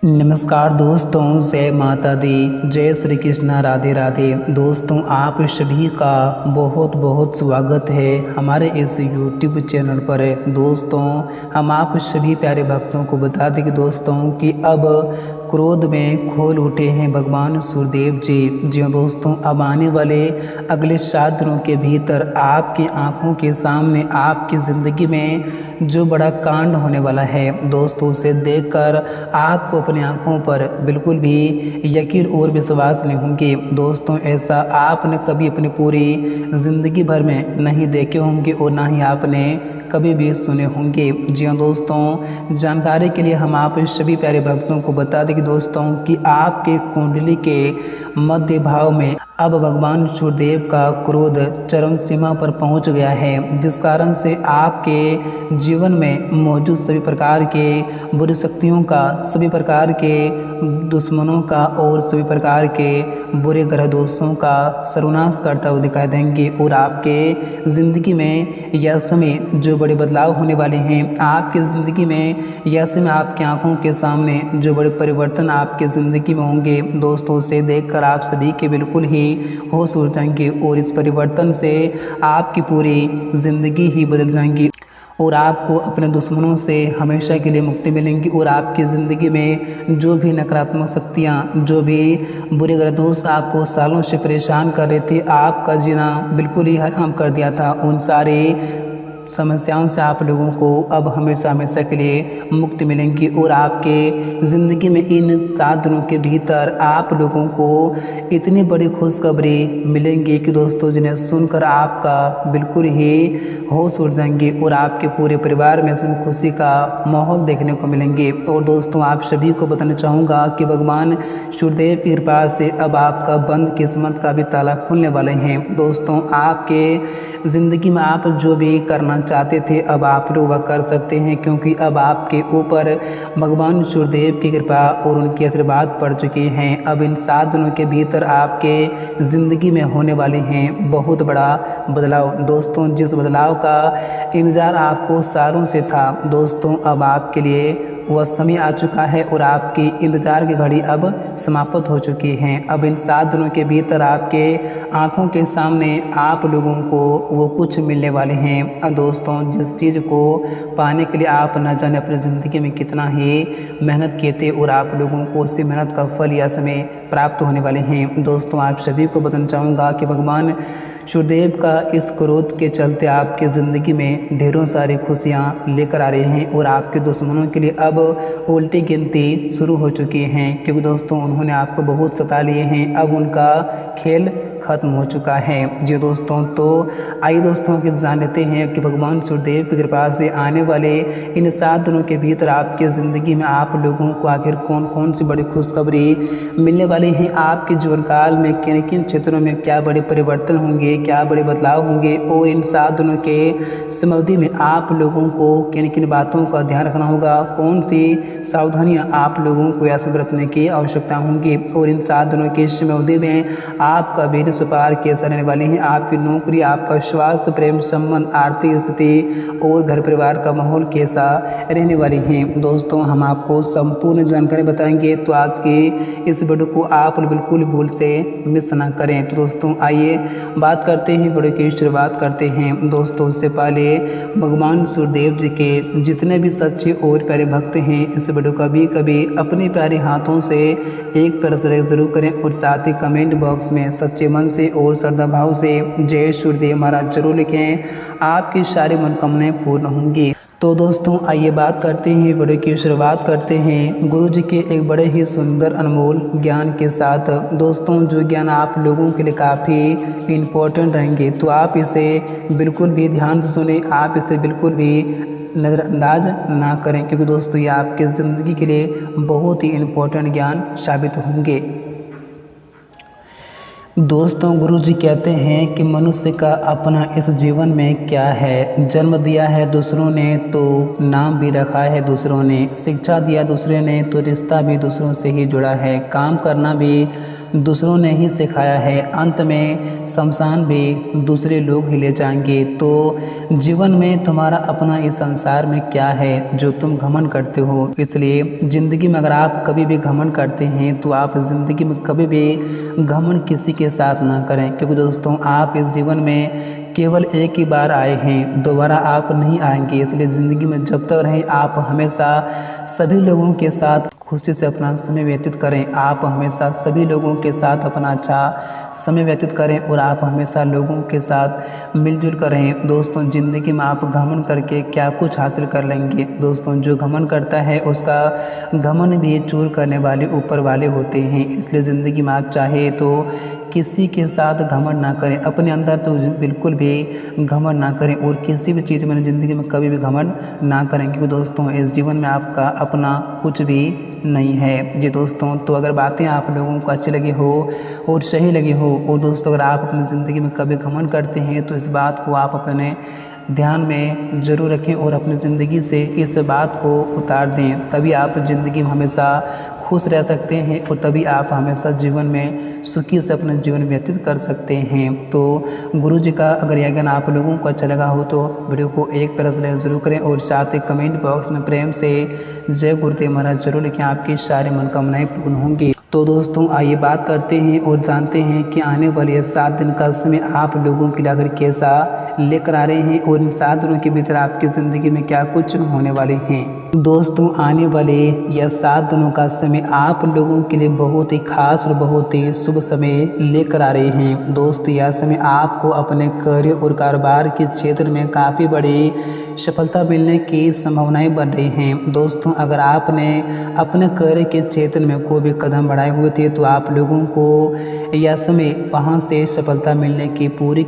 नमस्कार दोस्तों, जय माता दी, जय श्री कृष्णा, राधे राधे। दोस्तों, आप सभी का बहुत बहुत स्वागत है हमारे इस YouTube चैनल पर। दोस्तों, हम आप सभी प्यारे भक्तों को बता दें कि दोस्तों कि अब क्रोध में खोल उठे हैं भगवान सूर्यदेव जी। जी दोस्तों, अब आने वाले अगले 7 दिनों के भीतर आपकी आंखों के सामने आपकी ज़िंदगी में जो बड़ा कांड होने वाला है दोस्तों, उसे देखकर आपको अपनी आंखों पर बिल्कुल भी यकीन और विश्वास नहीं होंगे। दोस्तों, ऐसा आपने कभी अपनी पूरी ज़िंदगी भर में नहीं देखे होंगे और ना ही आपने कभी भी सुने होंगे। जी हाँ दोस्तों, जानकारी के लिए हम आप सभी प्यारे भक्तों को बता दें कि दोस्तों कि आपके कुंडली के मध्य भाव में अब भगवान सूर्यदेव का क्रोध चरम सीमा पर पहुंच गया है, जिस कारण से आपके जीवन में मौजूद सभी प्रकार के बुरी शक्तियों का, सभी प्रकार के दुश्मनों का और सभी प्रकार के बुरे ग्रह दोषों का सर्वनाश करता हुआ दिखाई देंगे। और आपके ज़िंदगी में यह समय जो बड़े बदलाव होने वाले हैं, आपकी ज़िंदगी में यह समय आपकी आंखों के सामने जो बड़े परिवर्तन आपकी ज़िंदगी में होंगे दोस्तों, उसे देखकर आप सभी के बिल्कुल ही होश उड़ जाएंगे और इस परिवर्तन से आपकी पूरी ज़िंदगी ही बदल जाएंगी और आपको अपने दुश्मनों से हमेशा के लिए मुक्ति मिलेंगी। और आपकी ज़िंदगी में जो भी नकारात्मक शक्तियाँ, जो भी बुरे ग्रह दोष आपको सालों से परेशान कर रहे थे, आपका जीना बिल्कुल ही हराम कर दिया था, उन सारे समस्याओं से आप लोगों को अब हमेशा हमेशा के लिए मुक्ति मिलेंगी। और आपके ज़िंदगी में इन 7 दिनों के भीतर आप लोगों को इतनी बड़ी खुशखबरी मिलेंगी कि दोस्तों, जिन्हें सुनकर आपका बिल्कुल ही होश उड़ जाएंगे और आपके पूरे परिवार में इसमें खुशी का माहौल देखने को मिलेंगे। और दोस्तों, आप सभी को बताना चाहूँगा कि भगवान सूर्यदेव की कृपा से अब आपका बंद किस्मत का भी ताला खुलने वाले हैं। दोस्तों, आपके ज़िंदगी में आप जो भी करना चाहते थे, अब आप लोग वह कर सकते हैं, क्योंकि अब आपके ऊपर भगवान सूर्यदेव की कृपा और उनके आशीर्वाद पड़ चुके हैं। अब इन 7 दिनों के भीतर आपके ज़िंदगी में होने वाले हैं बहुत बड़ा बदलाव। दोस्तों, जिस बदलाव का इंतज़ार आपको सालों से था दोस्तों, अब आपके लिए वह समय आ चुका है और आपकी इंतज़ार की घड़ी अब समाप्त हो चुकी है। अब इन 7 दिनों के भीतर आपके आंखों के सामने आप लोगों को वो कुछ मिलने वाले हैं दोस्तों, जिस चीज़ को पाने के लिए आप न जाने अपनी ज़िंदगी में कितना ही मेहनत किए थे और आप लोगों को उससे मेहनत का फल या समय प्राप्त होने वाले हैं। दोस्तों, आप सभी को बताना चाहूँगा कि भगवान सूर्यदेव का इस क्रोध के चलते आपकी ज़िंदगी में ढेरों सारी खुशियाँ लेकर आ रहे हैं और आपके दुश्मनों के लिए अब उल्टी गिनती शुरू हो चुकी हैं, क्योंकि दोस्तों उन्होंने आपको बहुत सता लिए हैं। अब उनका खेल खत्म हो चुका है। जी दोस्तों, तो आइए दोस्तों कि जान लेते हैं कि भगवान सूर्यदेव की कृपा से आने वाले इन 7 दिनों के भीतर आपकी ज़िंदगी में आप लोगों को आखिर कौन कौन सी बड़ी खुशखबरी मिलने वाली हैं, आपके जीवन काल में किन किन क्षेत्रों में क्या बड़े परिवर्तन होंगे, क्या बड़े बदलाव होंगे, और इन 7 दिनों के समअवधि में आप लोगों को किन किन बातों का ध्यान रखना होगा, कौन सी सावधानियाँ आप लोगों को ऐसे बरतने की आवश्यकता होंगी। और इन 7 दिनों की समअवधि में आपका बेहद सुपार कैसा रहने वाले हैं, आपकी नौकरी, आपका स्वास्थ्य, प्रेम संबंध, आर्थिक स्थिति और घर परिवार का माहौल कैसा रहने वाले हैं। दोस्तों, हम आपको संपूर्ण जानकारी बताएंगे, तो आज की इस वीडियो को आप बिल्कुल भूल से मिस ना करें। तो दोस्तों, आइए बात करते हैं, वीडियो की शुरुआत करते हैं। दोस्तों, उससे पहले भगवान सूर्यदेव जी के जितने भी सच्चे और प्यारे भक्त हैं, इस वीडियो को कभी कभी अपने प्यारे हाथों से एक प्यारा सा जरूर करें और साथ ही कमेंट बॉक्स में सच्चे मन से और श्रद्धा भाव से जय सूर्यदेव महाराज जरूर लिखें, आपकी सारी मनोकामनाएं पूर्ण होंगी। तो दोस्तों, आइए बात करते हैं, वीडियो की शुरुआत करते हैं गुरु जी के एक बड़े ही सुंदर अनमोल ज्ञान के साथ। दोस्तों, जो ज्ञान आप लोगों के लिए काफ़ी इम्पोर्टेंट रहेंगे, तो आप इसे बिल्कुल भी ध्यान से सुने, आप इसे बिल्कुल भी नज़रअंदाज ना करें, क्योंकि दोस्तों ये आपके ज़िंदगी के लिए बहुत ही इम्पोर्टेंट ज्ञान साबित होंगे। दोस्तों, गुरु जी कहते हैं कि मनुष्य का अपना इस जीवन में क्या है। जन्म दिया है दूसरों ने, तो नाम भी रखा है दूसरों ने, शिक्षा दिया दूसरे ने, तो रिश्ता भी दूसरों से ही जुड़ा है, काम करना भी दूसरों ने ही सिखाया है, अंत में शमशान भी दूसरे लोग ही ले जाएंगे। तो जीवन में तुम्हारा अपना इस संसार में क्या है जो तुम घमंड करते हो। इसलिए ज़िंदगी में अगर आप कभी भी घमंड करते हैं तो आप ज़िंदगी में कभी भी घमंड किसी के साथ ना करें, क्योंकि दोस्तों आप इस जीवन में केवल एक ही बार आए हैं, दोबारा आप नहीं आएंगे। इसलिए ज़िंदगी में जब तक रहें आप हमेशा सभी लोगों के साथ खुशी से अपना समय व्यतीत करें। आप हमेशा सभी लोगों के साथ अपना अच्छा समय व्यतीत करें और आप हमेशा लोगों के साथ मिलजुल कर रहें। दोस्तों ज़िंदगी में आप घमंड करके क्या कुछ हासिल कर लेंगे। दोस्तों जो घमंड करता है उसका घमंड भी चूर करने वाले ऊपर वाले होते हैं। इसलिए ज़िंदगी में आप चाहे तो किसी के साथ घमंड ना करें, अपने अंदर तो बिल्कुल भी घमंड ना करें और किसी भी चीज़ में ज़िंदगी में कभी भी घमंड ना करें, क्योंकि दोस्तों इस जीवन में आपका अपना कुछ भी नहीं है। जी दोस्तों, तो अगर बातें आप लोगों को अच्छी लगी हो और सही लगी हो और दोस्तों अगर आप अपनी ज़िंदगी में कभी घमंड करते हैं तो इस बात को आप अपने ध्यान में ज़रूर रखें और अपनी ज़िंदगी से इस बात को उतार दें। तभी आप ज़िंदगी में हमेशा खुश रह सकते हैं और तभी आप हमेशा जीवन में सुखी से अपना जीवन व्यतीत कर सकते हैं। तो गुरु जी का अगर यह ज्ञान आप लोगों को अच्छा लगा हो तो वीडियो को एक प्यारा सा लाइक ज़रूर करें और साथ ही कमेंट बॉक्स में प्रेम से जय गुरुदेव महाराज जरूर लिखें, आपकी सारी मनोकामनाएं पूर्ण होंगी। तो दोस्तों आइए बात करते हैं और जानते हैं कि आने वाले ये 7 दिन का समय आप लोगों के लिए आखिर कैसा लेकर आ रहे हैं और इन 7 दिनों के भीतर आपकी ज़िंदगी में क्या कुछ होने वाले हैं। दोस्तों आने वाले यह 7 दिनों का समय आप लोगों के लिए बहुत ही खास और बहुत ही शुभ समय लेकर आ रहे हैं। दोस्त यह समय आपको अपने करियर और कारोबार के क्षेत्र में काफ़ी बड़ी सफलता मिलने की संभावनाएं बन रही हैं। दोस्तों अगर आपने अपने करियर के क्षेत्र में कोई भी कदम बढ़ाए हुए थे तो आप लोगों को यह समय वहां से सफलता मिलने की पूरी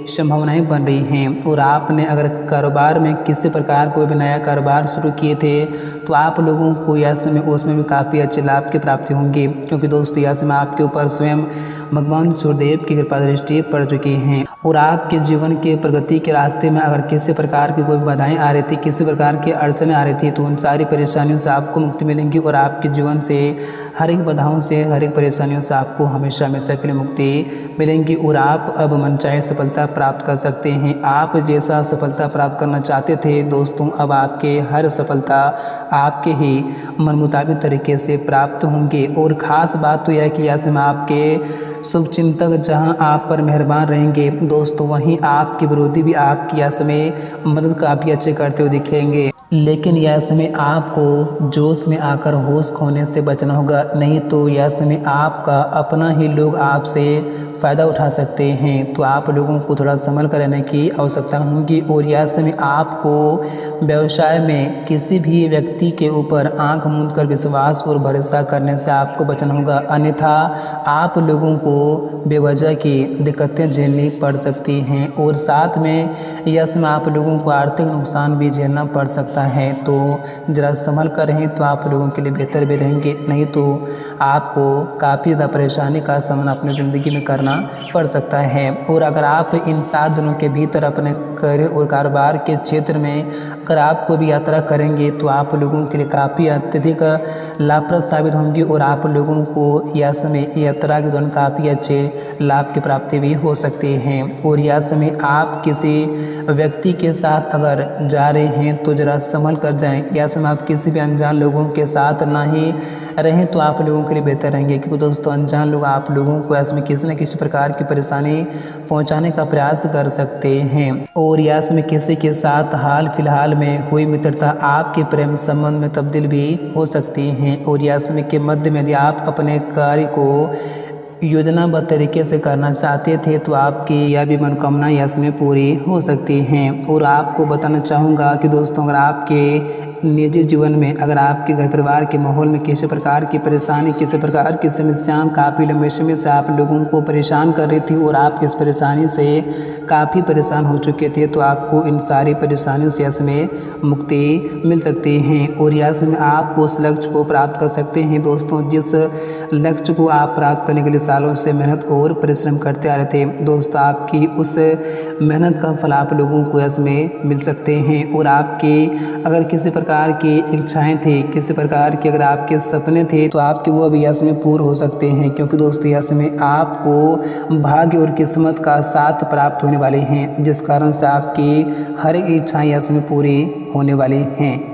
संभावनाएं बन रही हैं। और आपने अगर कारोबार में किसी प्रकार कोई भी नया कारोबार शुरू किए थे तो आप लोगों को यह समय उसमें भी काफ़ी अच्छे लाभ की प्राप्ति होंगी, क्योंकि दोस्तों यह समय आपके ऊपर स्वयं भगवान सूर्यदेव की कृपा दृष्टि पड़ चुकी हैं। और आपके जीवन के प्रगति के रास्ते में अगर किसी प्रकार की कोई बाधाएं आ रही थी, किसी प्रकार की अड़चनें आ रही थी तो उन सारी परेशानियों से आपको मुक्ति मिलेंगी और आपके जीवन से हर एक बाधाओं से हर एक परेशानियों से आपको हमेशा हमेशा के लिए मुक्ति मिलेंगी और आप अब मनचाहे सफलता प्राप्त कर सकते हैं। आप जैसा सफलता प्राप्त करना चाहते थे दोस्तों अब आपके हर सफलता आपके ही मन मुताबिक तरीके से प्राप्त होंगे। और ख़ास बात तो यह है कि ऐसे में आपके शुभचिंतक जहां आप पर मेहरबान रहेंगे दोस्तों वहीं आपके विरोधी भी आपकी यह समय मदद काफ़ी अच्छे करते हुए दिखेंगे। लेकिन यह समय आपको जोश में आकर होश खोने से बचना होगा, नहीं तो यह समय आपका अपना ही लोग आपसे फ़ायदा उठा सकते हैं। तो आप लोगों को थोड़ा संभल कर रहने की आवश्यकता होगी और यह समय आपको व्यवसाय में किसी भी व्यक्ति के ऊपर आंख मूंद कर विश्वास और भरोसा करने से आपको बचना होगा, अन्यथा आप लोगों को बेवजह की दिक्कतें झेलनी पड़ सकती हैं और साथ में यह समय आप लोगों को आर्थिक नुकसान भी झेलना पड़ सकता है। तो ज़रा संभल कर रहें तो आप लोगों के लिए बेहतर भी रहेंगे, नहीं तो आपको काफ़ी ज़्यादा परेशानी का सामना अपनी ज़िंदगी में करना पड़ सकता है। और अगर आप इन 7 दिनों के भीतर अपने करियर और कारोबार के क्षेत्र में अगर आप कोई भी यात्रा करेंगे तो आप लोगों के लिए काफ़ी अत्यधिक लाभप्रद साबित होंगी और आप लोगों को यह समय यात्रा के दौरान काफ़ी अच्छे लाभ की प्राप्ति भी हो सकती हैं। और यह समय आप किसी व्यक्ति के साथ अगर जा रहे हैं तो ज़रा संभल कर जाएं। यह समय आप किसी भी अनजान लोगों के साथ ना ही रहें तो आप लोगों के लिए बेहतर रहेंगे, क्योंकि दोस्तों अनजान लोग आप लोगों को ऐसे में किसी न किसी प्रकार की परेशानी पहुंचाने का प्रयास कर सकते हैं। और यह समय किसी के साथ हाल फिलहाल में हुई मित्रता आपके प्रेम संबंध में तब्दील भी हो सकती हैं। और यह समय के मध्य में यदि आप अपने कार्य को योजनाबद्ध तरीके से करना चाहते थे तो आपकी यह भी मनोकामना यह समय पूरी हो सकती हैं। और आपको बताना चाहूँगा कि दोस्तों अगर आपके निजी जीवन में अगर आपके घर परिवार के माहौल में किसी प्रकार की परेशानी किसी प्रकार की समस्याएं काफ़ी लंबे समय से आप लोगों को परेशान कर रही थी और आप इस परेशानी से काफ़ी परेशान हो चुके थे तो आपको इन सारी परेशानियों से इसमें मुक्ति मिल सकती है और यह समय आप उस लक्ष्य को प्राप्त कर सकते हैं। दोस्तों जिस लक्ष्य को आप प्राप्त करने के लिए सालों से मेहनत और परिश्रम करते आ रहे थे दोस्तों आपकी उस मेहनत का फल आप लोगों को इसमें मिल सकते हैं। और आपके अगर किसी प्रकार की इच्छाएं थी, किसी प्रकार के अगर आपके सपने थे तो आपके वो अभी इसमें पूर्ण हो सकते हैं, क्योंकि दोस्तों इसमें आपको भाग्य और किस्मत का साथ प्राप्त होने वाले हैं, जिस कारण से आपकी हर एक इच्छाएं इसमें पूरी होने वाली हैं।